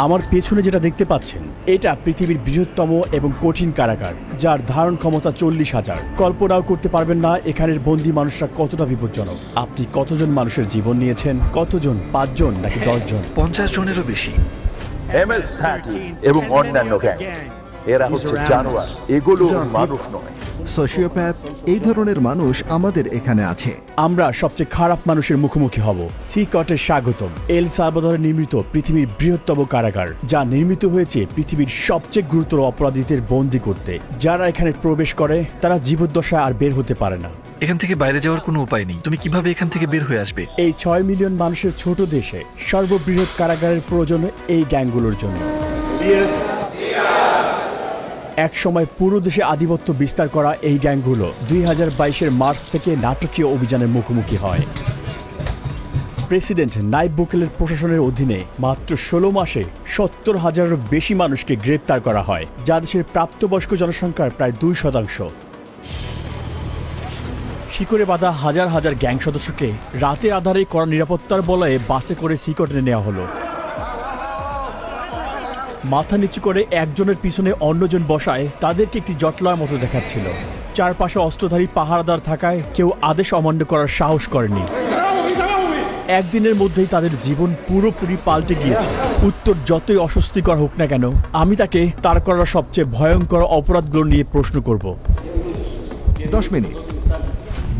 আমার পেছনে যেটা দেখতে পাচ্ছেন এটা পৃথিবীর বৃহত্তম এবং কঠিন কারাগার, যার ধারণ ক্ষমতা 40,000। কল্পনাও করতে পারবেন না এখানের বন্দী মানুষরা কতটা বিপজ্জনক। আপনি কতজন মানুষের জীবন নিয়েছেন? কতজন? 5 জন নাকি 10 জন? 50 জনেরও বেশি। MS-13 এবং অন্যান্য গ্যাং, এরা হচ্ছে জানোয়ার, এগুলো মানুষ নয়। সোশিওপ্যাথ, এই ধরনের মানুষ আমাদের এখানে আছে। আমরা সবচেয়ে খারাপ মানুষের মুখোমুখি হব। সিকটে স্বাগতম। এল সালভাদরে নির্মিত পৃথিবীর বৃহত্তম কারাগার, যা নির্মিত হয়েছে পৃথিবীর সবচেয়ে গুরুতর অপরাধীদের বন্দী করতে। যারা এখানে প্রবেশ করে তারা জীবদ্দশায় আর বের হতে পারে না। এখান থেকে বাইরে যাওয়ার কোনো উপায় নেই। তুমি কিভাবে এখান থেকে বের হয়ে আসবে? এই 6 মিলিয়ন মানুষের ছোট দেশে সর্ববৃহৎ কারাগারের প্রয়োজন এই গ্যাংগুলোর জন্য। এক সময় পুরো দেশে আধিপত্য বিস্তার করা এই গ্যাংগুলো 2022-এর মার্চ থেকে নাটকীয় অভিযানের মুখোমুখি হয়। প্রেসিডেন্ট নাইব বুকেলের প্রশাসনের অধীনে মাত্র 16 মাসে 70,000-এরও বেশি মানুষকে গ্রেপ্তার করা হয়, যা দেশের প্রাপ্তবয়স্ক জনসংখ্যার প্রায় 2%। শিকড়ে বাঁধা হাজার হাজার গ্যাং সদস্যকে রাতের আধারে কড়া নিরাপত্তার বলয়ে বাসে করে সিকটে নেওয়া হলো। মাথা নিচু করে একজনের পিছনে অন্যজন বসায় তাদেরকে একটি জটলার মতো দেখাচ্ছিল। চারপাশে অস্ত্রধারী পাহারাদার থাকায় কেউ আদেশ অমান্য করার সাহস করেনি। একদিনের মধ্যেই তাদের জীবন পুরোপুরি পাল্টে গিয়েছে। উত্তর যতই অস্বস্তিকর হোক না কেন, আমি তাকে তার করা সবচেয়ে ভয়ঙ্কর অপরাধগুলো নিয়ে প্রশ্ন করব। 10 মিনিট।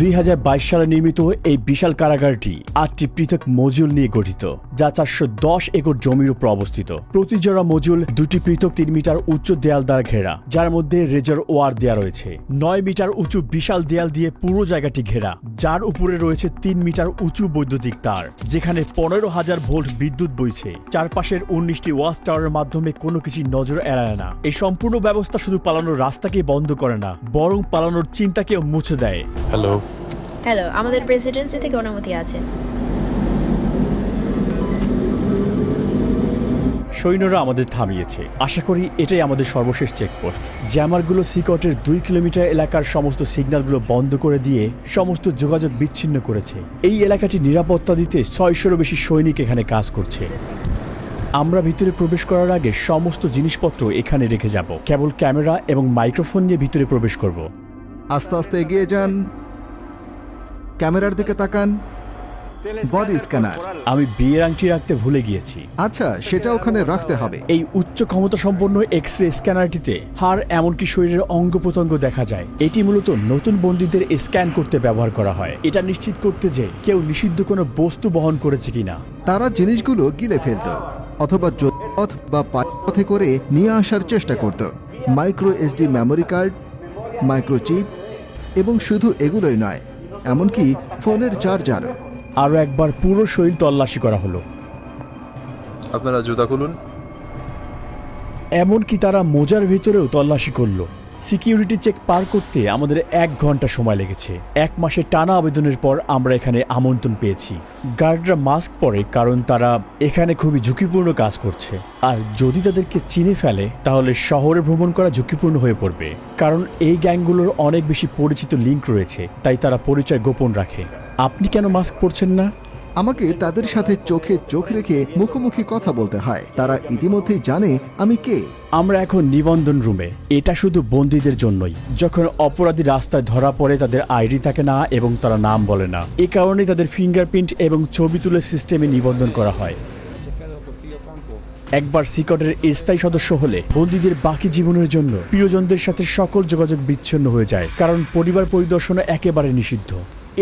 2022 সালে নির্মিত এই বিশাল কারাগারটি 8টি পৃথক মজুল নিয়ে গঠিত, যা 410 একর জমির উপর অবস্থিত। প্রতি জোড়া মজুল 2টি পৃথক 3 মিটার উচ্চ দেয়াল দ্বারা ঘেরা, যার মধ্যে রেজার ওয়ার দেয়া রয়েছে। 9 মিটার উঁচু বিশাল দেয়াল দিয়ে পুরো জায়গাটি ঘেরা, যার উপরে রয়েছে 3 মিটার উঁচু বৈদ্যুতিক তার, যেখানে 15,000 ভোল্ট বিদ্যুৎ বইছে। চারপাশের 19টি ওয়াচ টাওয়ারের মাধ্যমে কোনো কিছু নজর এড়ায় না। এই সম্পূর্ণ ব্যবস্থা শুধু পালানোর রাস্তাকে বন্ধ করে না, বরং পালানোর চিন্তাকেও মুছে দেয়। হ্যালো, আমাদের প্রেসিডেন্সি থেকে অনুমতি আছে। সৈন্যরা আমাদের থামিয়েছে। আশা করি এটাই আমাদের সর্বশেষ চেকপোস্ট। জ্যামারগুলো সিকটের 2 কিলোমিটার এলাকার সমস্ত সিগন্যালগুলো বন্ধ করে দিয়ে সমস্ত যোগাযোগ বিচ্ছিন্ন করেছে। এই এলাকাটি নিরাপত্তা দিতে 600-এরও বেশি সৈনিক এখানে কাজ করছে। আমরা ভিতরে প্রবেশ করার আগে সমস্ত জিনিসপত্র এখানে রেখে যাব। কেবল ক্যামেরা এবং মাইক্রোফোন নিয়ে ভিতরে প্রবেশ করব। আস্তে আস্তে এগিয়ে যান, ক্যামেরার দিকে তাকান। Body scanner. আমি বিয়ের আংটি রাখতে ভুলে গিয়েছি। আচ্ছা, সেটা ওখানে রাখতে হবে। এই উচ্চ ক্ষমতা সম্পন্ন এক্স-রে স্ক্যানারটিতে হাড় এমনকি শরীরের অঙ্গ প্রত্যঙ্গ দেখা যায়। এটি মূলত নতুন বন্দীদের স্ক্যান করতে ব্যবহার করা হয়, এটা নিশ্চিত করতে যে কেউ নিষিদ্ধ কোনো বস্তু বহন করেছে কিনা। তারা জিনিসগুলো গিলে ফেলত অথবা পথ বা পথে করে নিয়ে আসার চেষ্টা করত। Micro SD memory card, microchip, এবং শুধু এগুলোই নয়, এমনকি ফোনের চার্জারও। আরও একবার পুরো শরীর তল্লাশি করা হলো। আপনারা জুতা খুলুন। এমনকি তারা মোজার ভিতরেও তল্লাশি করলো। সিকিউরিটি চেক পার করতে আমাদের 1 ঘন্টা সময় লেগেছে। 1 মাসের টানা আবেদনের পর আমরা এখানে আমন্ত্রণ পেয়েছি। গার্ডরা মাস্ক পরে, কারণ তারা এখানে খুবই ঝুঁকিপূর্ণ কাজ করছে। আর যদি তাদেরকে চিনে ফেলে তাহলে শহরে ভ্রমণ করা ঝুঁকিপূর্ণ হয়ে পড়বে, কারণ এই গ্যাংগুলোর অনেক বেশি পরিচিত লিঙ্ক রয়েছে, তাই তারা পরিচয় গোপন রাখে। আপনি কেন মাস্ক পরছেন না? আমাকে তাদের সাথে চোখে চোখ রেখে মুখোমুখি কথা বলতে হয়। তারা ইতিমধ্যেই জানে আমি কে। আমরা এখন নিবন্ধন রুমে। এটা শুধু বন্দীদের জন্যই। যখন অপরাধী রাস্তায় ধরা পড়ে তাদের আইডি থাকে না এবং তারা নাম বলে না, এ কারণে তাদের ফিঙ্গারপ্রিন্ট এবং ছবি তুলে সিস্টেমে নিবন্ধন করা হয়। একবার সিকটের স্থায়ী সদস্য হলে বন্দীদের বাকি জীবনের জন্য প্রিয়জনদের সাথে সকল যোগাযোগ বিচ্ছিন্ন হয়ে যায়, কারণ পরিবার পরিদর্শন একেবারে নিষিদ্ধ।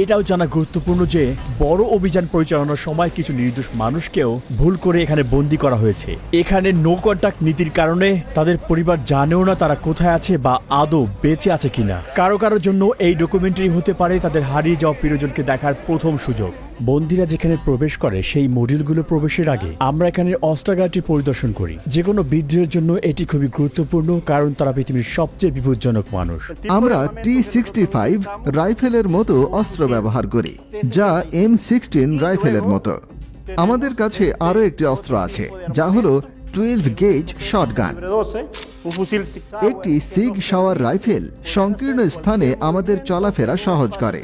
এটাও জানা গুরুত্বপূর্ণ যে বড় অভিযান পরিচালনার সময় কিছু নির্দোষ মানুষকেও ভুল করে এখানে বন্দী করা হয়েছে। এখানে নো কন্টাক্ট নীতির কারণে তাদের পরিবার জানেও না তারা কোথায় আছে বা আদৌ বেঁচে আছে কিনা। কারো কারোর জন্য এই ডকুমেন্টারি হতে পারে তাদের হারিয়ে যাওয়া প্রিয়জনকে দেখার প্রথম সুযোগ। বন্দীরা যেখানে প্রবেশ করে সেই মডিউলগুলো প্রবেশের আগে আমরা এখানে অস্ত্রাগারটি পরিদর্শন করি। যে কোনো বিদ্রোহের জন্য এটি খুবই গুরুত্বপূর্ণ, কারণ তারা পৃথিবীর সবচেয়ে বিপজ্জনক মানুষ। আমরা T65 রাইফেলের মতো অস্ত্র ব্যবহার করি, যা M16 রাইফেলের মতো। আমাদের কাছে আরো একটি অস্ত্র আছে, যা হলো 12 গেজ শটগান। একটি সিগ শাওয়ার রাইফেল সংকীর্ণ স্থানে আমাদের চলাফেরা সহজ করে।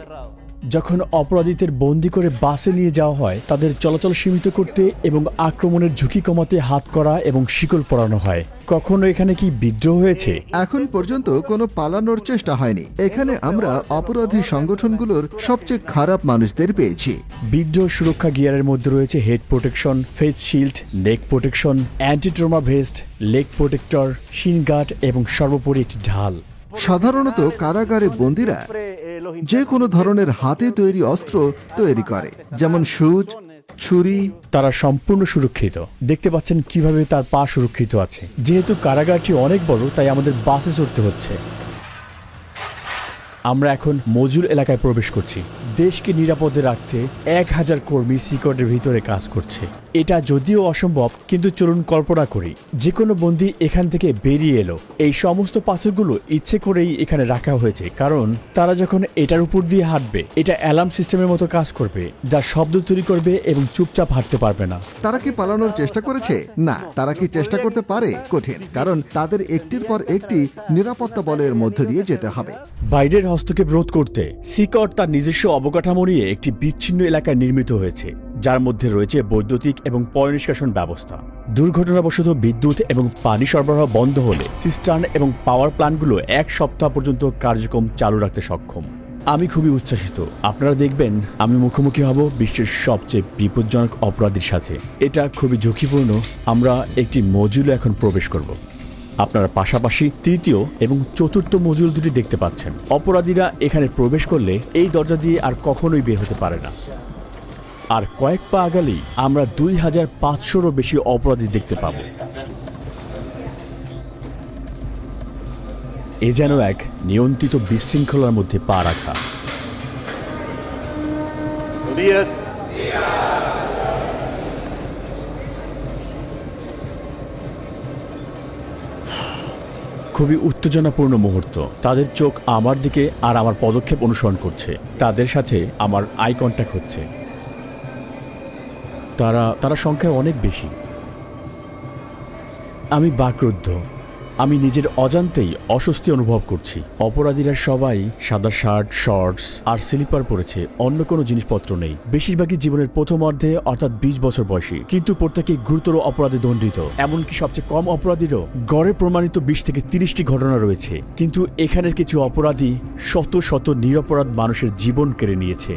যখন অপরাধীদের বন্দি করে বাসে নিয়ে যাওয়া হয় তাদের চলাচল সীমিত করতে এবং আক্রমণের ঝুঁকি কমাতে হাত করা এবং শিকল পরানো হয়। কখনো এখানে কি বিদ্রোহ হয়েছে? এখন পর্যন্ত কোনো পালানোর চেষ্টা হয়নি। এখানে আমরা অপরাধী সংগঠনগুলোর সবচেয়ে খারাপ মানুষদের পেয়েছি। বিদ্রোহ সুরক্ষা গিয়ারের মধ্যে রয়েছে head protection, face shield, neck protection, anti trauma vest, leg protector, shin guard এবং সর্বোপরি একটি ঢাল। সাধারণত কারাগারে বন্দীরা যে কোনো ধরনের হাতে তৈরি অস্ত্র তৈরি করে, যেমন সুচ, ছুরি। তারা সম্পূর্ণ সুরক্ষিত। দেখতে পাচ্ছেন কিভাবে তার পা সুরক্ষিত আছে। যেহেতু কারাগারটি অনেক বড় তাই আমাদের বাসে চড়তে হচ্ছে। আমরা এখন মজুল এলাকায় প্রবেশ করছি। দেশকে নিরাপদে রাখতে 1000 কর্মী সিকটের ভিতরে কাজ করছে। এটা যদিও অসম্ভব, কিন্তু চলুন কল্পনা করি যে কোনো বন্দী এখান থেকে বেরিয়ে এলো। এই সমস্ত পাথরগুলো ইচ্ছে করেই এখানে রাখা হয়েছে, কারণ তারা যখন এটার উপর দিয়ে হাঁটবে এটা অ্যালার্ম সিস্টেমের মতো কাজ করবে, যা শব্দ তৈরি করবে এবং চুপচাপ হাঁটতে পারবে না। তারা কি পালানোর চেষ্টা করেছে? না। তারা কি চেষ্টা করতে পারে? কঠিন, কারণ তাদের একটির পর একটি নিরাপত্তা বলয়ের মধ্য দিয়ে যেতে হবে। বাইরের হস্তক্ষেপ রোধ করতে সিকট তার নিজস্ব অবকাঠামো নিয়ে একটি বিচ্ছিন্ন এলাকায় নির্মিত হয়েছে, যার মধ্যে রয়েছে বৈদ্যুতিক এবং পয়ঃনিষ্কাশন ব্যবস্থা। দুর্ঘটনাবশত বিদ্যুৎ এবং পানি সরবরাহ বন্ধ হলে সিস্টার্ন এবং পাওয়ার প্ল্যান্টগুলো 1 সপ্তাহ পর্যন্ত কার্যক্রম চালু রাখতে সক্ষম। আমি খুবই উচ্ছ্বাসিত। আপনারা দেখবেন আমি মুখোমুখি হব বিশ্বের সবচেয়ে বিপজ্জনক অপরাধীর সাথে। এটা খুবই ঝুঁকিপূর্ণ। আমরা একটি মজুলে এখন প্রবেশ করব। আপনারা পাশাপাশি তৃতীয় এবং চতুর্থ মজুল দুটি দেখতে পাচ্ছেন। অপরাধীরা এখানে প্রবেশ করলে এই দরজা দিয়ে আর কখনোই বের হতে পারে না। আর কয়েক পা আগালেই আমরা 2500-রও বেশি অপরাধী দেখতে পাব। এ যেন এক নিয়ন্ত্রিত বিশৃঙ্খলার মধ্যে পা রাখা। খুবই উত্তেজনাপূর্ণ মুহূর্ত। তাদের চোখ আমার দিকে আর আমার পদক্ষেপ অনুসরণ করছে। তাদের সাথে আমার আই কন্ট্যাক্ট হচ্ছে। তারা সংখ্যায় অনেক বেশি। আমি বাকরুদ্ধ। আমি নিজের অজান্তেই অস্বস্তি অনুভব করছি। অপরাধীরা সবাই সাদা শার্ট, শর্টস আর স্লিপার পরেছে, অন্য কোনো জিনিসপত্র নেই। বেশিরভাগই জীবনের প্রথমার্ধে অর্থাৎ 20 বছর বয়সী, কিন্তু প্রত্যেকেই গুরুতর অপরাধে দণ্ডিত। এমনকি সবচেয়ে কম অপরাধীরও গড়ে প্রমাণিত 20 থেকে 30টি ঘটনা রয়েছে। কিন্তু এখানের কিছু অপরাধী শত শত নিরপরাধ মানুষের জীবন কেড়ে নিয়েছে।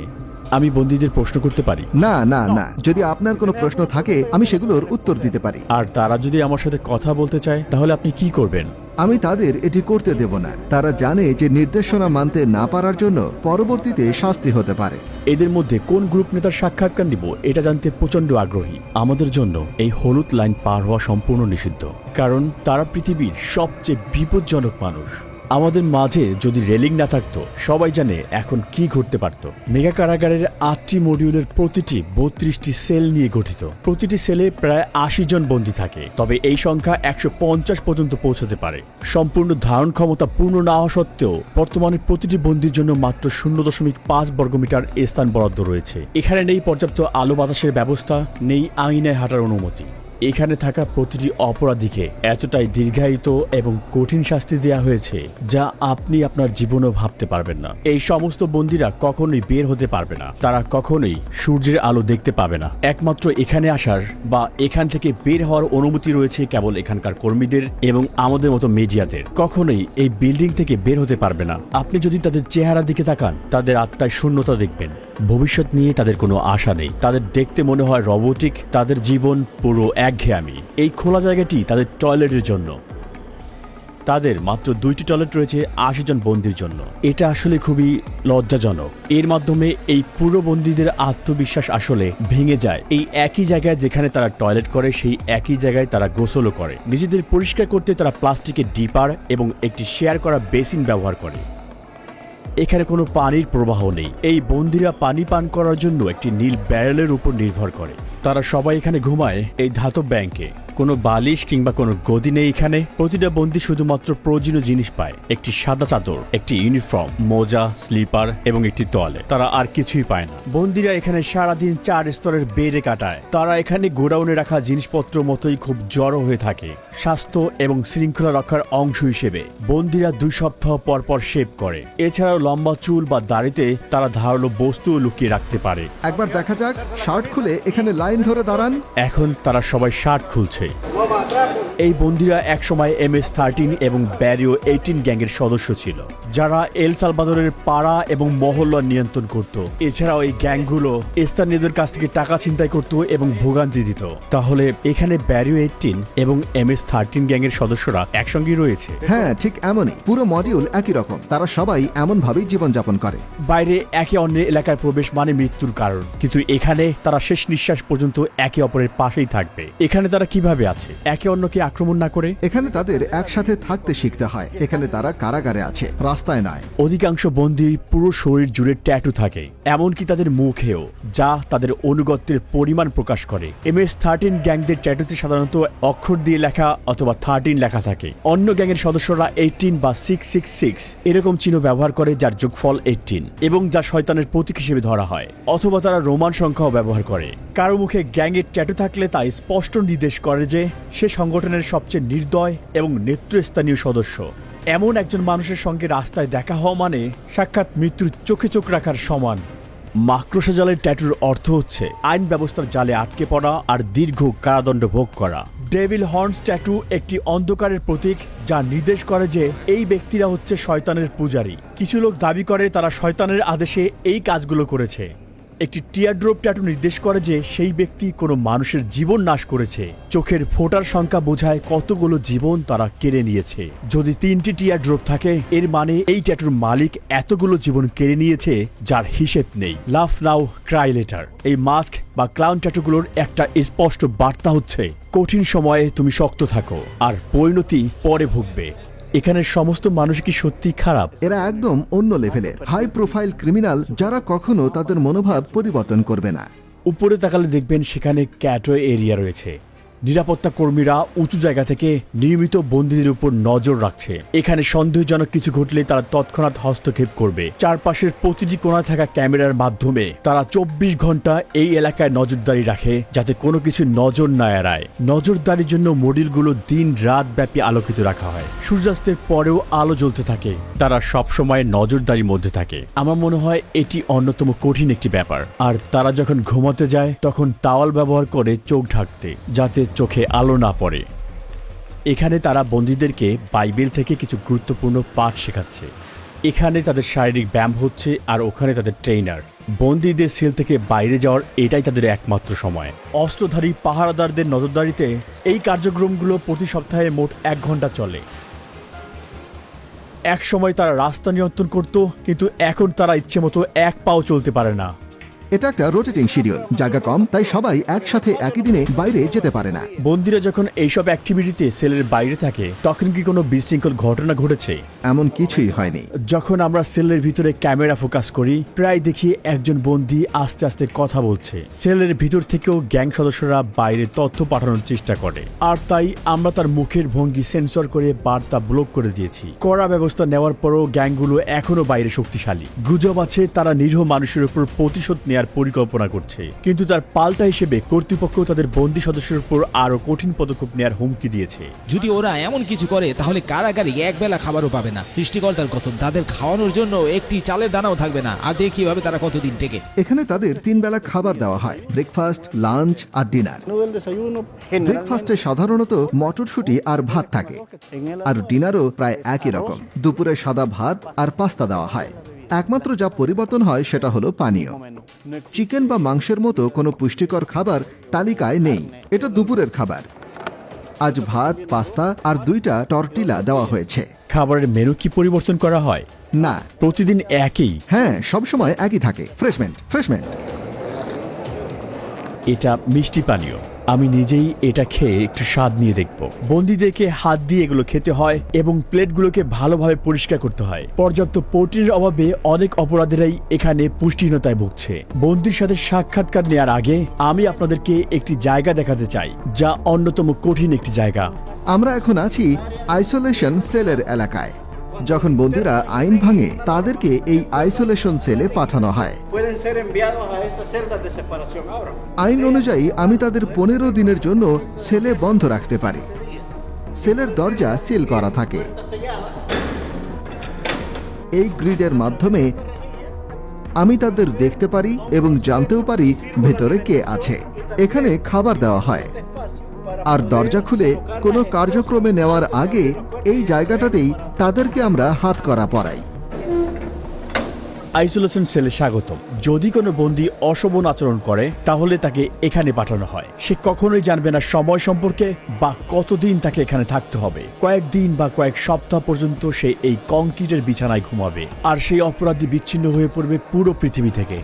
আমি বন্দীদের প্রশ্ন করতে পারি? না না না, যদি আপনার কোনো প্রশ্ন থাকে আমি সেগুলোর উত্তর দিতে পারি। আর তারা যদি আমার সাথে কথা বলতে চায় তাহলে আপনি কি করবেন? আমি তাদের এটি করতে দেব না। তারা জানে যে নির্দেশনা মানতে না পারার জন্য পরবর্তীতে শাস্তি হতে পারে। এদের মধ্যে কোন গ্রুপ নেতার সাক্ষাৎকার নিব এটা জানতে প্রচন্ড আগ্রহী। আমাদের জন্য এই হলুদ লাইন পার হওয়া সম্পূর্ণ নিষিদ্ধ, কারণ তারা পৃথিবীর সবচেয়ে বিপজ্জনক মানুষ। আমাদের মাঝে যদি রেলিং না থাকতো সবাই জানে এখন কি ঘটতে পারত। মেগা কারাগারের 8টি মডিউলের প্রতিটি 32টি সেল নিয়ে গঠিত। প্রতিটি সেলে প্রায় 80 জন বন্দী থাকে, তবে এই সংখ্যা 150 পর্যন্ত পৌঁছাতে পারে। সম্পূর্ণ ধারণ ক্ষমতা পূর্ণ না হওয়া সত্ত্বেও বর্তমানে প্রতিটি বন্দীর জন্য মাত্র 0.5 বর্গমিটার স্থান বরাদ্দ রয়েছে। এখানে নেই পর্যাপ্ত আলো বাতাসের ব্যবস্থা, নেই আঙিনায় হাঁটার অনুমতি। এখানে থাকা প্রতিটি অপরাধীকে এতটাই দীর্ঘায়িত এবং কঠিন শাস্তি দেওয়া হয়েছে যা আপনি আপনার জীবনেও ভাবতে পারবেন না। এই সমস্ত বন্দীরা কখনোই বের হতে পারবে না। তারা কখনোই সূর্যের আলো দেখতে পাবে না। একমাত্র এখানে আসার বা এখান থেকে বের হওয়ার অনুমতি রয়েছে কেবল এখানকার কর্মীদের এবং আমাদের মতো মিডিয়াদের। কখনোই এই বিল্ডিং থেকে বের হতে পারবে না। আপনি যদি তাদের চেহারার দিকে তাকান তাদের আত্মায় শূন্যতা দেখবেন। ভবিষ্যৎ নিয়ে তাদের কোনো আশা নেই। তাদের দেখতে মনে হয় রোবটিক। তাদের জীবন পুরো একঘেয়েমি। এই খোলা জায়গাটি তাদের টয়লেটের জন্য। তাদের মাত্র 2টি টয়লেট রয়েছে 80 জন বন্দীর জন্য। এটা আসলে খুবই লজ্জাজনক। এর মাধ্যমে এই পুরো বন্দীদের আত্মবিশ্বাস আসলে ভেঙে যায়। এই একই জায়গায় যেখানে তারা টয়লেট করে সেই একই জায়গায় তারা গোসলও করে। নিজেদের পরিষ্কার করতে তারা প্লাস্টিকের ডিপার এবং একটি শেয়ার করা বেসিন ব্যবহার করে। এখানে কোনো পানির প্রবাহ নেই। এই বন্দীরা পানি পান করার জন্য একটি নীল ব্যারেলের উপর নির্ভর করে। তারা সবাই এখানে ঘুমায় এই ধাতব ব্যাংকে। কোনো বালিশ কিংবা কোনো গদি নেই এখানে। প্রতিটা বন্দী শুধুমাত্র প্রয়োজনীয় জিনিস পায়, একটি সাদা চাদর, একটি ইউনিফর্ম, মোজা, স্লিপার এবং একটি তোয়ালে। তারা আর কিছুই পায় না। বন্দীরা এখানে সারাদিন 4 স্তরের বেডে কাটায়। তারা এখানে গোডাউনে রাখা জিনিসপত্র মতোই খুব জড়ো হয়ে থাকে। স্বাস্থ্য এবং শৃঙ্খলা রক্ষার অংশ হিসেবে বন্দীরা 2 সপ্তাহ পর পর শেভ করে। এছাড়াও লম্বা চুল বা দাড়িতে তারা ধারালো বস্তু লুকিয়ে রাখতে পারে। একবার দেখা যাক, শার্ট খুলে এখানে লাইন ধরে দাঁড়ান। এখন তারা সবাই শার্ট খুলছে। এই বন্দীরা একসময় MS-13 এবং ব্যারিও 18 গ্যাংয়ের সদস্য ছিল, যারা এল সালভাদরের পাড়া এবং মহল্লা নিয়ন্ত্রণ করত। এছাড়াও এই গ্যাংগুলো স্থানীয়দের কাছ থেকে টাকা ছিনতাই করত এবং ভোগান্তি দিত। তাহলে এখানে ব্যারিও 18 এবং MS-13 গ্যাংয়ের সদস্যরা একসঙ্গেই রয়েছে। হ্যাঁ, ঠিক এমনই। পুরো মডিউল একই রকম। তারা সবাই এমনভাবেই জীবনযাপন করে। বাইরে একে অন্যের এলাকায় প্রবেশ মানে মৃত্যুর কারণ, কিন্তু এখানে তারা শেষ নিঃশ্বাস পর্যন্ত একে অপরের পাশেই থাকবে। এখানে তারা কিভাবে আছে একে অন্যকে আক্রমণ না করে? এখানে তাদের একসাথে থাকতে শিখতে হয়। এখানে তারা কারাগারে আছে, রাস্তায় নয়। অধিকাংশ বন্দীর পুরো শরীর জুড়ে ট্যাটু থাকে, এমনকি তাদের মুখেও, যা তাদের অনুগত্যের পরিমাণ প্রকাশ করে। MS-13 গ্যাংদের ট্যাটুতে সাধারণত অক্ষর দিয়ে লেখা অথবা 13 লেখা থাকে। অন্য গ্যাংয়ের সদস্যরা 18 বা 666 এরকম চিহ্ন ব্যবহার করে, যার যোগফল 18 এবং যা শয়তানের প্রতীক হিসেবে ধরা হয়। অথবা তারা রোমান সংখ্যাও ব্যবহার করে। কারো মুখে গ্যাংয়ের ট্যাটু থাকলে তা স্পষ্ট নির্দেশ করে যে সে সংগঠনের সবচেয়ে নির্দয় এবং নেতৃস্থানীয় সদস্য। এমন একজন মানুষের সঙ্গে রাস্তায় দেখা হওয়া মানে সাক্ষাৎ মৃত্যুর চোখে চোখ রাখার সমান। মাকড়সা জালের ট্যাটুর অর্থ হচ্ছে আইন ব্যবস্থার জালে আটকে পড়া আর দীর্ঘ কারাদণ্ড ভোগ করা। ডেভিল হর্নস ট্যাটু একটি অন্ধকারের প্রতীক, যা নির্দেশ করে যে এই ব্যক্তিরা হচ্ছে শয়তানের পূজারী। কিছু লোক দাবি করে তারা শয়তানের আদেশে এই কাজগুলো করেছে। একটি টিয়ারড্রপ ট্যাটু নির্দেশ করে যে সেই ব্যক্তি কোনো মানুষের জীবন নাশ করেছে। চোখের ফোঁটার সংখ্যা বোঝায় কতগুলো জীবন তারা কেড়ে নিয়েছে। যদি 3টি টিয়ারড্রপ থাকে, এর মানে এই ট্যাটুর মালিক এতগুলো জীবন কেড়ে নিয়েছে যার হিসেব নেই। লাফ নাও ক্রাই লেটার, এই মাস্ক বা ক্লাউন ট্যাটুগুলোর একটা স্পষ্ট বার্তা হচ্ছে কঠিন সময়ে তুমি শক্ত থাকো, আর পরিণতি পরে ভুগবে। এখানের সমস্ত মানুষ কি সত্যি খারাপ? এরা একদম অন্য লেভেলের হাই প্রোফাইল ক্রিমিনাল, যারা কখনো তাদের মনোভাব পরিবর্তন করবে না। উপরে তাকালে দেখবেন সেখানে ক্যাটওয়ে এরিয়া রয়েছে। নিরাপত্তা কর্মীরা উঁচু জায়গা থেকে নিয়মিত বন্দীদের উপর নজর রাখছে। এখানে সন্দেহজনক কিছু ঘটলে তারা তৎক্ষণাৎ হস্তক্ষেপ করবে। চারপাশের প্রতিটি কোণায় থাকা ক্যামেরার মাধ্যমে তারা 24 ঘন্টা এই এলাকায় নজরদারি রাখে, যাতে কোনো কিছু নজর না এড়ায়। নজরদারির জন্য মডিউলগুলো দিন রাত ব্যাপী আলোকিত রাখা হয়। সূর্যাস্তের পরেও আলো জ্বলতে থাকে। তারা সবসময় নজরদারির মধ্যে থাকে। আমার মনে হয় এটি অন্যতম কঠিন একটি ব্যাপার। আর তারা যখন ঘুমাতে যায় তখন তাওয়াল ব্যবহার করে চোখ ঢাকতে, যাতে চোখে আলো না পড়ে। এখানে তারা বন্দীদেরকে বাইবেল থেকে কিছু গুরুত্বপূর্ণ পাঠ শেখাচ্ছে। এখানে তাদের শারীরিক ব্যায়াম হচ্ছে, আর ওখানে তাদের ট্রেইনার। বন্দীদের সেল থেকে বাইরে যাওয়ার এটাই তাদের একমাত্র সময়। অস্ত্রধারী পাহারাদারদের নজরদারিতে এই কার্যক্রমগুলো প্রতি সপ্তাহে মোট 1 ঘন্টা চলে। এক সময় তারা রাস্তা নিয়ন্ত্রণ করত, কিন্তু এখন তারা ইচ্ছে মতো 1 পাও চলতে পারে না। এটা একটা রোটেটিং শিডিউল, জায়গা কম, তাই সবাই একসাথে একই দিনে বাইরে যেতে পারে না। বন্দীরা যখন এইসব অ্যাক্টিভিটিতে সেলের বাইরে থাকে, তখন কি কোনো বিশৃঙ্খল ঘটনা ঘটেছে? এমন কিছুই হয়নি। যখন আমরা সেলের ভিতরে ক্যামেরা ফোকাস করি, প্রায় দেখি একজন বন্দী আস্তে আস্তে কথা বলছে। সেলের ভিতর থেকেও গ্যাং সদস্যরা বাইরে তথ্য পাঠানোর চেষ্টা করে, আর তাই আমরা তার মুখের ভঙ্গি সেন্সর করে বার্তা ব্লক করে দিয়েছি। কড়া ব্যবস্থা নেওয়ার পরও গ্যাংগুলো এখনো বাইরে শক্তিশালী। গুজব আছে তারা নিরীহ মানুষের উপর প্রতিশোধ নেওয়ার পরিকল্পনা করছে, কিন্তু তার পাল্টা হিসেবে কর্তৃপক্ষ তাদের বন্দী সদস্যের উপর আরো কঠিন পদক্ষেপ নেওয়ার হুমকি দিয়েছে। যদি ওরা এমন কিছু করে, তাহলে কারাগারে একবেলা খাবারও পাবে না। সৃষ্টিকর্তার কসম, তাদের খাওয়ানোর জন্য একটি চালের দানাও থাকবে না। আর দেখি কিভাবে তারা কতদিন টেকে। এখানে তাদের 3 বেলা খাবার দেওয়া হয়, ব্রেকফাস্ট, লাঞ্চ আর ডিনার। ব্রেকফাস্টে সাধারণত মটরশুঁটি আর ভাত থাকে, আর ডিনারও প্রায় একই রকম। দুপুরে সাদা ভাত আর পাস্তা দেওয়া হয়। একমাত্র যা পরিবর্তন হয় সেটা হলো পানীয়। চিকেন বা মাংসের মতো কোনো পুষ্টিকর খাবার তালিকায় নেই। এটা দুপুরের খাবার। আজ ভাত, পাস্তা আর 2টা টর্টিলা দেওয়া হয়েছে। খাবারের মেনু কি পরিবর্তন করা হয়? না, প্রতিদিন একই। হ্যাঁ, সবসময় একই থাকে। ফ্রেশমেন্ট। এটা মিষ্টি পানীয়। আমি নিজেই এটা খেয়ে একটু স্বাদ নিয়ে দেখব। বন্দীদেরকে হাত দিয়ে এগুলো খেতে হয় এবং প্লেটগুলোকে ভালোভাবে পরিষ্কার করতে হয়। পর্যাপ্ত প্রোটিনের অভাবে অনেক অপরাধীরাই এখানে পুষ্টিহীনতায় ভুগছে। বন্দির সাথে সাক্ষাৎকার নেওয়ার আগে আমি আপনাদেরকে একটি জায়গা দেখাতে চাই, যা অন্যতম কঠিন একটি জায়গা। আমরা এখন আছি আইসোলেশন সেলের এলাকায়। যখন বন্দীরা আইন ভাঙে তাদেরকে এই আইসোলেশন সেলে পাঠানো হয়। আইন অনুযায়ী আমি তাদের 15 দিনের জন্য সেলে বন্ধ রাখতে পারি। সেলের দরজা সিল করা থাকে। এই গ্রিডের মাধ্যমে আমি তাদের দেখতে পারি এবং জানতেও পারি ভেতরে কে আছে। এখানে খাবার দেওয়া হয়, আর দরজা খুলে কোনো কার্যক্রমে নেওয়ার আগে এই জায়গাটাতেই তাদেরকে আমরা হাত করা পরাই। আইসোলেশন সেলে স্বাগতম। যদি কোনো বন্দী অশোভন আচরণ করে তাহলে তাকে এখানে পাঠানো হয়। সে কখনোই জানবে না সময় সম্পর্কে বা কতদিন তাকে এখানে থাকতে হবে। কয়েকদিন বা কয়েক সপ্তাহ পর্যন্ত সে এই কংক্রিটের বিছানায় ঘুমাবে, আর সেই অপরাধী বিচ্ছিন্ন হয়ে পড়বে পুরো পৃথিবী থেকে।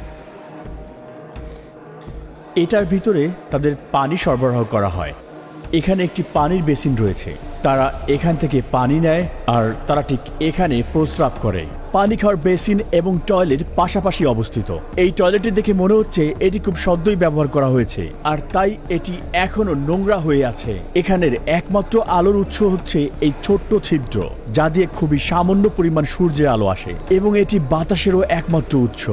এটার ভিতরে তাদের পানি সরবরাহ করা হয়। এখানে একটি পানির বেসিন রয়েছে। তারা এখান থেকে পানি নেয় আর তারা ঠিক এখানে প্রস্রাব করে। পানি খাওয়ার বেসিন এবং টয়লেট পাশাপাশি অবস্থিত। এই টয়লেটটি দেখে মনে হচ্ছে এটি খুব সদ্যই ব্যবহার করা হয়েছে, আর তাই এটি এখনো নোংরা হয়ে আছে। এখানের একমাত্র আলোর উৎস হচ্ছে এই ছোট্ট ছিদ্র, যা দিয়ে খুবই সামান্য পরিমাণ সূর্যের আলো আসে, এবং এটি বাতাসেরও একমাত্র উৎস।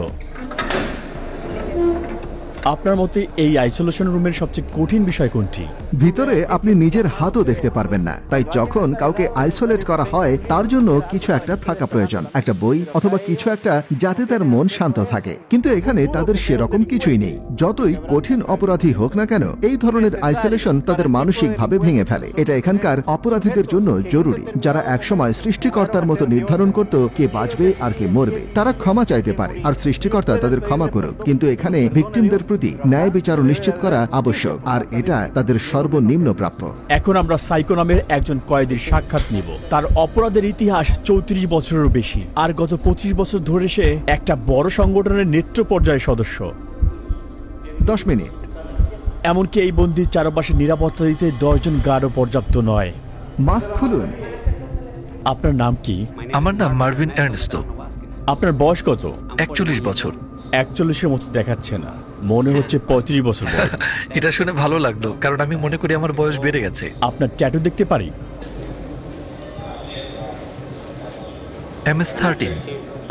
আপনার মতে এই আইসোলেশন রুমের সবচেয়ে কঠিন বিষয় কোনটি? ভিতরে আপনি নিজের হাতও দেখতে পারবেন না, তাই যখন কাউকে আইসোলেট করা হয় তার জন্য কিছু একটা থাকা প্রয়োজন, একটা বই অথবা কিছু একটা, যাতে তার মন শান্ত থাকে। কিন্তু এখানে তাদের সেরকম কিছুই নেই। যতই কঠিন অপরাধী হোক না কেন, এই ধরনের আইসোলেশন তাদের মানসিকভাবে ভেঙে ফেলে। এটা এখানকার অপরাধীদের জন্য জরুরি, যারা একসময় সৃষ্টিকর্তার মতো নির্ধারণ করত কে বাঁচবে আর কে মরবে। তারা ক্ষমা চাইতে পারে, আর সৃষ্টিকর্তা তাদের ক্ষমা করুক। কিন্তু এখানে ভিকটিমদের প্রতি ন্যায় বিচার নিশ্চিত করা আবশ্যক, আর এটা তাদের সর্বনিম্ন প্রাপ্য। এখন আমরা সাইকো নামের একজন কয়েদির সাক্ষাৎ নিব। তার অপরাধের ইতিহাস 34 বছরেরও বেশি, আর গত 25 বছর ধরে সে একটা বড় সংগঠনের নেতৃত্ব পর্যায়ের সদস্য। 10 মিনিট। এমনকি এই বন্দির চারপাশে নিরাপত্তা দিতে 10 জন গার্ডও পর্যাপ্ত নয়। মাস্ক খুলুন। আপনার নাম কি? আমার নাম মার্ভিন এর্নেস্টো। আপনার বয়স কত? 41 বছর। 41-এর মতো দেখাচ্ছে না, মনে হচ্ছে 35 বছর বয়স। এটা শুনে ভালো লাগলো, কারণ আমি মনে করি আমার বয়স বেড়ে গেছে। আপনার ট্যাটু দেখতে পারি? MS-13।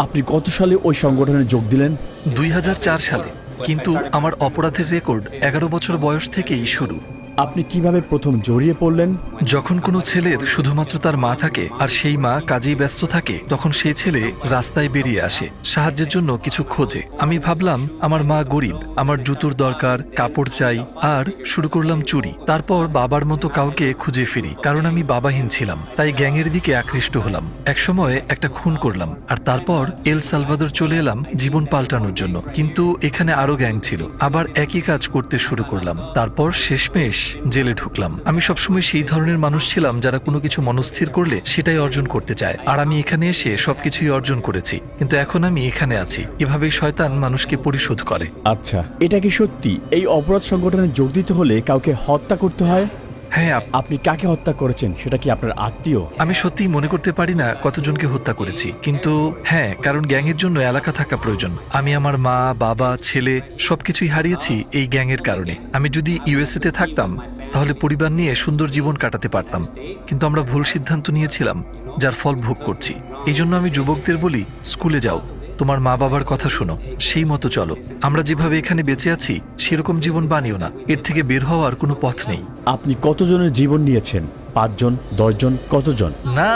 আপনি কত সালে ওই সংগঠনে যোগ দিলেন? 2004 সালে, কিন্তু আমার অপরাধের রেকর্ড 11 বছর বয়স থেকেই শুরু। আপনি কিভাবে প্রথম জড়িয়ে পড়লেন? যখন কোনো ছেলের শুধুমাত্র তার মা থাকে আর সেই মা কাজেই ব্যস্ত থাকে, তখন সেই ছেলে রাস্তায় বেরিয়ে আসে সাহায্যের জন্য কিছু খোঁজে। আমি ভাবলাম আমার মা গরিব, আমার জুতোর দরকার, কাপড় চাই, আর শুরু করলাম চুরি। তারপর বাবার মতো কাউকে খুঁজে ফিরি, কারণ আমি বাবাহীন ছিলাম, তাই গ্যাংয়ের দিকে আকৃষ্ট হলাম। একসময় একটা খুন করলাম, আর তারপর এল সালভাদর চলে এলাম জীবন পাল্টানোর জন্য। কিন্তু এখানে আরো গ্যাং ছিল, আবার একই কাজ করতে শুরু করলাম। তারপর শেষমেশ জেলে ঢুকলাম। আমি সবসময় সেই ধরনের মানুষ ছিলাম যারা কোনো কিছু মনস্থির করলে সেটাই অর্জন করতে চায়, আর আমি এখানে এসে সবকিছুই অর্জন করেছি। কিন্তু এখন আমি এখানে আছি। এভাবেই শয়তান মানুষকে পরিশোধ করে। আচ্ছা, এটা কি সত্যি এই অপরাধ সংগঠনে যোগ দিতে হলে কাউকে হত্যা করতে হয়? হ্যাঁ। আপনি কাকে হত্যা করেছেন? সেটা কি আপনার আত্মীয়? আমি সত্যিই মনে করতে পারি না কতজনকে হত্যা করেছি, কিন্তু হ্যাঁ, কারণ গ্যাংয়ের জন্য এলাকা থাকা প্রয়োজন। আমি আমার মা, বাবা, ছেলে সবকিছুই হারিয়েছি এই গ্যাংয়ের কারণে। আমি যদি USA তে থাকতাম তাহলে পরিবার নিয়ে সুন্দর জীবন কাটাতে পারতাম, কিন্তু আমরা ভুল সিদ্ধান্ত নিয়েছিলাম, যার ফল ভোগ করছি। এই জন্য আমি যুবকদের বলি, স্কুলে যাও, তোমার মা বাবার কথা শোনো, সেই মতো চলো। আমরা যেভাবে এখানে বেঁচে আছি সেরকম জীবন বানিও না, এর থেকে বের হওয়ার কোনো পথ নেই। আপনি কতজনের জীবন নিয়েছেন? 5 জন, 10 জন, কতজন? না,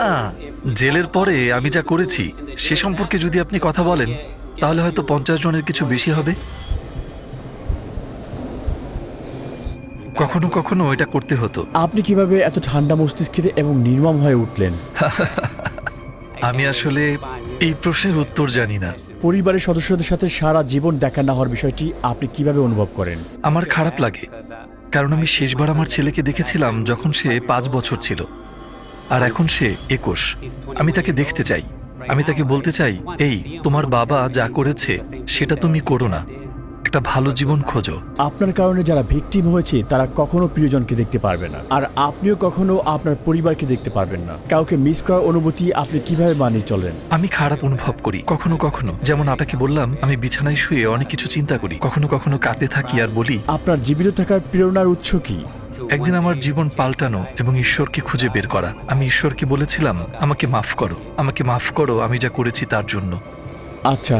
জেলের পরে আমি যা করেছি সে সম্পর্কে যদি আপনি কথা বলেন তাহলে হয়তো 50 জনের কিছু বেশি হবে। কখনো কখনো এটা করতে হতো। আপনি কিভাবে এত ঠান্ডা মস্তিষ্কের এবং নির্মম হয়ে উঠলেন? আমি আসলে এই প্রশ্নের উত্তর জানি না। পরিবারের সদস্যদের সাথে সারা জীবন দেখা না হওয়ার বিষয়টি আপনি কিভাবে অনুভব করেন? আমার খারাপ লাগে, কারণ আমি শেষবার আমার ছেলেকে দেখেছিলাম যখন সে 5 বছর ছিল, আর এখন সে 21। আমি তাকে দেখতে চাই, আমি তাকে বলতে চাই, এই তোমার বাবা যা করেছে সেটা তুমি করো না। একটা ভালো জীবন খোঁজো। আপনার কারণে যারা ভিকটিম হয়েছে তারা কখনো প্রিয়জনকে দেখতে পারবে না, আর আপনিও কখনো আপনার পরিবারকে দেখতে পারবেন না। কাউকে মিস করার অনুভূতি আপনি কিভাবে মানিয়ে চলেন? আমি খারাপ অনুভব করি কখনো কখনো, যেমন আপনাকে বললাম আমি বিছানায় শুয়ে অনেক কিছু চিন্তা করি, কখনো কখনো কাঁদতে থাকি আর বলি আপনার জীবিত থাকার প্রেরণার উৎস কি? একদিন আমার জীবন পাল্টানো এবং ঈশ্বরকে খুঁজে বের করা। আমি ঈশ্বরকে বলেছিলাম আমাকে মাফ করো, আমাকে মাফ করো আমি যা করেছি তার জন্য। আচ্ছা,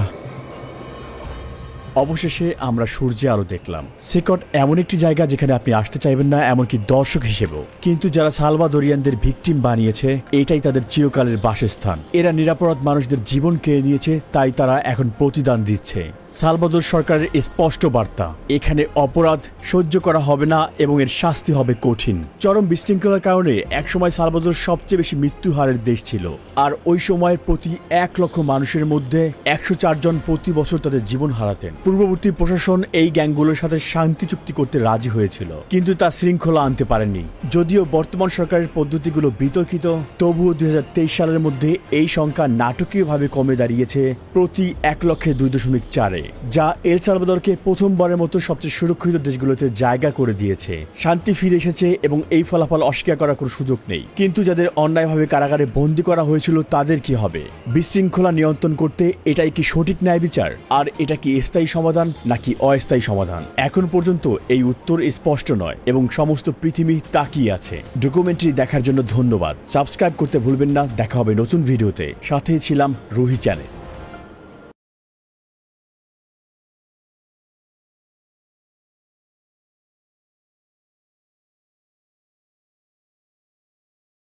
অবশেষে আমরা সূর্যে আলো দেখলাম। সেকট এমন একটি জায়গা যেখানে আপনি আসতে চাইবেন না, এমনকি দর্শক হিসেবেও। কিন্তু যারা সালভাদোরিয়ানদের ভিকটিম বানিয়েছে, এটাই তাদের চিরকালের বাসস্থান। এরা নিরাপরাধ মানুষদের জীবন কেড়ে নিয়েছে, তাই তারা এখন প্রতিদান দিচ্ছে। সালভাদোর সরকারের স্পষ্ট বার্তা, এখানে অপরাধ সহ্য করা হবে না এবং এর শাস্তি হবে কঠিন। চরম বিশৃঙ্খলার কারণে একসময় সালভাদোর সবচেয়ে বেশি মৃত্যু হারের দেশ ছিল, আর ওই সময়ের প্রতি 1 লক্ষ মানুষের মধ্যে 104 জন প্রতি বছর তাদের জীবন হারাতেন। পূর্ববর্তী প্রশাসন এই গ্যাংগুলোর সাথে শান্তি চুক্তি করতে রাজি হয়েছিল, কিন্তু তা শৃঙ্খলা আনতে পারেনি। যদিও বর্তমান সরকারের পদ্ধতিগুলো বিতর্কিত, তবুও 2023 সালের মধ্যে এই সংখ্যা নাটকীয়ভাবে কমে দাঁড়িয়েছে প্রতি 1,02.4-এ, যা এল সালভাদরকে প্রথমবারের মতো সবচেয়ে সুরক্ষিত দেশগুলোতে জায়গা করে দিয়েছে। শান্তি ফিরে এসেছে এবং এই ফলাফল অস্বীকার করার কোনো সুযোগ নেই। কিন্তু যাদের অন্যায়ভাবে কারাগারে বন্দী করা হয়েছিল তাদের কি হবে? বিশৃঙ্খলা নিয়ন্ত্রণ করতে এটাই কি সঠিক ন্যায় বিচার? আর এটা কি স্থায়ী সমাধান নাকি অস্থায়ী সমাধান? এখন পর্যন্ত এই উত্তর স্পষ্ট নয় এবং সমস্ত পৃথিবী তাকিয়ে আছে। ডকুমেন্টারি দেখার জন্য ধন্যবাদ। সাবস্ক্রাইব করতে ভুলবেন না। দেখা হবে নতুন ভিডিওতে। সাথেই ছিলাম রুহি চ্যানেল।